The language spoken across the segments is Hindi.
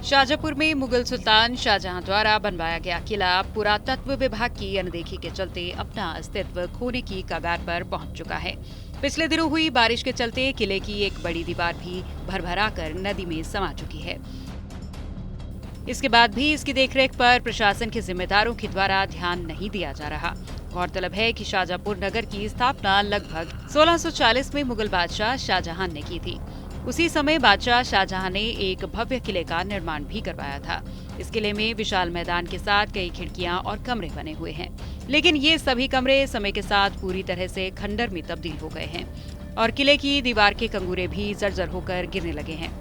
शाजापुर में मुगल सुल्तान शाहजहां द्वारा बनवाया गया किला पुरातत्व विभाग की अनदेखी के चलते अपना अस्तित्व खोने की कगार पर पहुंच चुका है। पिछले दिनों हुई बारिश के चलते किले की एक बड़ी दीवार भी भरभराकर नदी में समा चुकी है। इसके बाद भी इसकी देखरेख पर प्रशासन के जिम्मेदारों के द्वारा ध्यान नहीं दिया जा रहा। गौरतलब है कि शाजापुर नगर की स्थापना लगभग 1640 में मुगल बादशाह शाहजहां ने की थी। उसी समय बादशाह शाहजहां ने एक भव्य किले का निर्माण भी करवाया था। इस किले में विशाल मैदान के साथ कई खिड़कियां और कमरे बने हुए हैं, लेकिन ये सभी कमरे समय के साथ पूरी तरह से खंडर में तब्दील हो गए हैं और किले की दीवार के कंगूरे भी जर्जर होकर गिरने लगे हैं।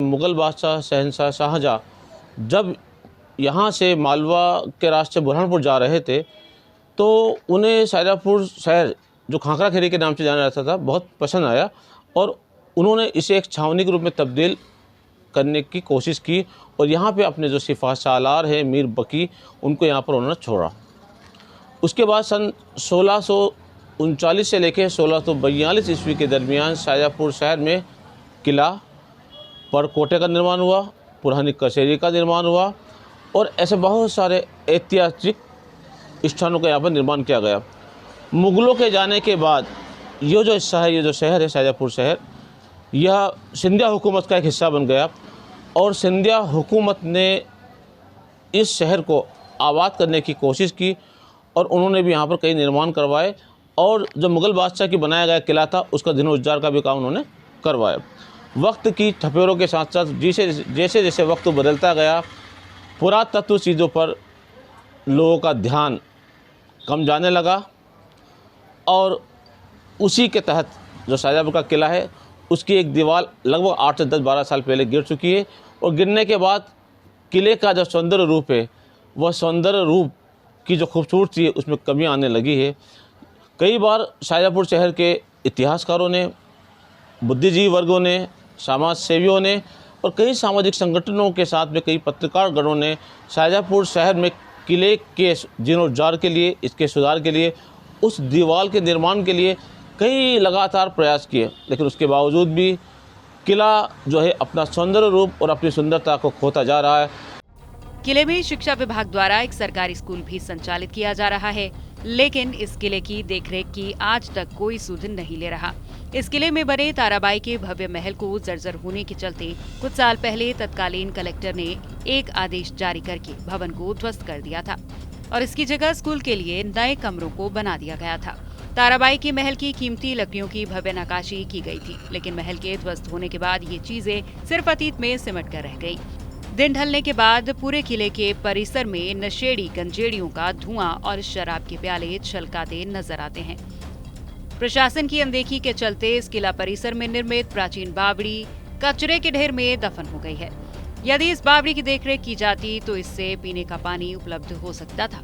मुगल बादशाह शहंशाह शाहजहां जब यहाँ से मालवा के रास्ते बुरहानपुर जा रहे थे तो उन्हें शाजापुर शहर जो खाखरा खेरी के नाम से जाना जाता था बहुत पसंद आया और उन्होंने इसे एक छावनी के रूप में तब्दील करने की कोशिश की और यहाँ पे अपने जो सिफा सालार है मीर बकी उनको यहाँ पर उन्होंने छोड़ा। उसके बाद सन 1639 से लेकर 1642 ईस्वी के दरमियान शाजापुर शहर में किला पर कोटे का निर्माण हुआ, पुरानी कचहरी का निर्माण हुआ और ऐसे बहुत सारे ऐतिहासिक स्थानों का यहाँ पर निर्माण किया गया। मुग़लों के जाने के बाद ये जो हिस्सा है, ये जो शहर है शाजापुर शहर, यह सिंधिया हुकूमत का एक हिस्सा बन गया और सिंधिया हुकूमत ने इस शहर को आबाद करने की कोशिश की और उन्होंने भी यहाँ पर कई निर्माण करवाए और जो मुग़ल बादशाह की बनाया गया किला था उसका जीर्णोद्धार का भी काम उन्होंने करवाया। वक्त की थपेड़ों के साथ साथ जैसे जैसे वक्त बदलता गया पुरातत्व चीज़ों पर लोगों का ध्यान कम जाने लगा और उसी के तहत जो शाजापुर का किला है उसकी एक दीवार लगभग 8 से 10-12 साल पहले गिर चुकी है और गिरने के बाद किले का जो सौंदर्य रूप है वह सौंदर्य रूप की जो खूबसूरती है उसमें कमी आने लगी है। कई बार शाजापुर शहर के इतिहासकारों ने, बुद्धिजीवी वर्गों ने, समाज सेवियों ने और कई सामाजिक संगठनों के साथ में कई पत्रकार गणों ने शाजापुर शहर में किले के जीर्णोद्धार के लिए, इसके सुधार के लिए, उस दीवार के निर्माण के लिए कई लगातार प्रयास किए, लेकिन उसके बावजूद भी किला जो है अपना सौंदर्य रूप और अपनी सुंदरता को खोता जा रहा है। किले में शिक्षा विभाग द्वारा एक सरकारी स्कूल भी संचालित किया जा रहा है, लेकिन इस किले की देखरेख की आज तक कोई सुध नहीं ले रहा। इस किले में बने ताराबाई के भव्य महल को जर्जर होने के चलते कुछ साल पहले तत्कालीन कलेक्टर ने एक आदेश जारी करके भवन को ध्वस्त कर दिया था और इसकी जगह स्कूल के लिए नए कमरों को बना दिया गया था। ताराबाई के महल की कीमती लकड़ियों की भव्य नक्काशी की गई थी, लेकिन महल के ध्वस्त होने के बाद ये चीजें सिर्फ अतीत में सिमट कर रह गई। दिन ढलने के बाद पूरे किले के परिसर में नशेड़ी गंजेड़ियों का धुआं और शराब के प्याले छलकाते नजर आते हैं। प्रशासन की अनदेखी के चलते इस किला परिसर में निर्मित प्राचीन बावड़ी कचरे के ढेर में दफन हो गई है। यदि इस बावड़ी की देखरेख की जाती तो इससे पीने का पानी उपलब्ध हो सकता था।